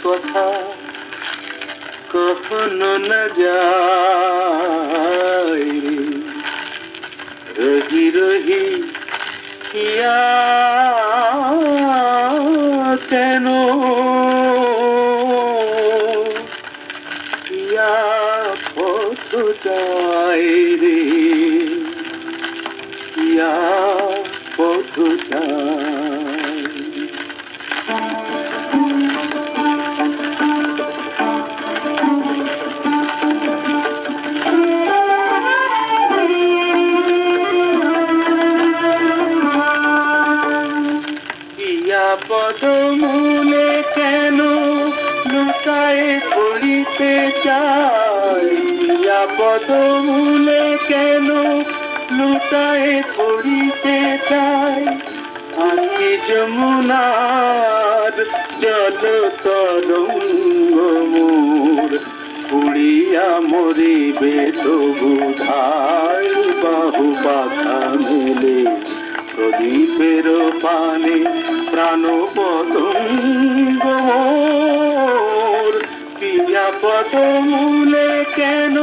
কথা কখনো না যায় রে, রহি রহি কিয়া কেন কিয়া পথ যায় রে, কিয়া পথ যায়। পদমূলে কেন লুকায়ে পড়িতে চাই, পদমূলে কেন লুকায়ে পড়িতে চাই, আখি যমুনার জল তরঙ্গ মোর উড়িয়া মরিবে তবু ধার, বাহু বাঁধা মেলে প্রদীপের পানে প্রাণ পতঙ্গ মোর, প্রিয়া পদমূলে কেন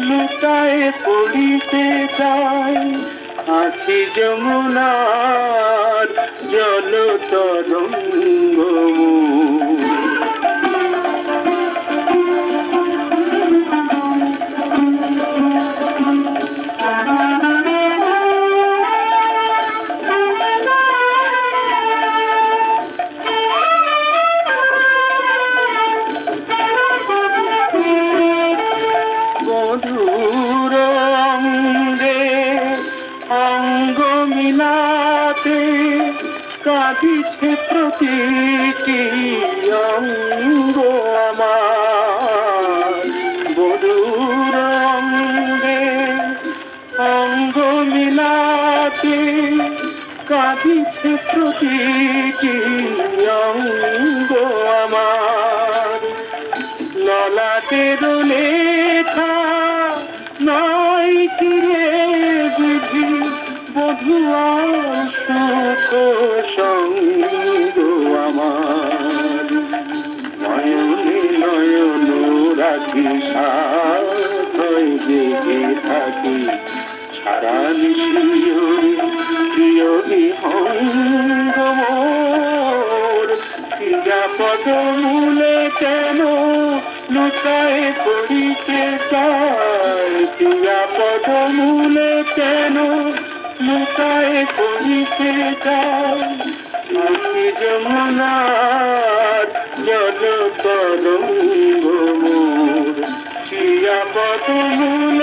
লুকায়ে পড়িতে চাই, আখি যমুনার জল তরঙ্গ মোর। মধুর অঙ্গে অঙ্গ মিলাতে কাঁদিছে প্রতীকী অঙ্গ আমার, মধুর অঙ্গে অঙ্গ মিলাতে কাঁদিছে প্রতীকী অঙ্গ আমার, ললাটের লেখা নয় কিরে বুঝি বধুয়া সুখ সঙ্গ আমার, নয়নে নয়ন রাখি সাথে জেগে থাকি সারা নিশিয়রে প্রিয় বিহঙ্গ মোর, প্রিয়া পদমূলে কেন লুকায়ে পড়িতে চাই, প্রিয়া পদমূলে কেন লুকায়ে পড়িতে চাই, আখি যমুনার জল তরঙ্গ মোর, প্রিয়া পদমূলে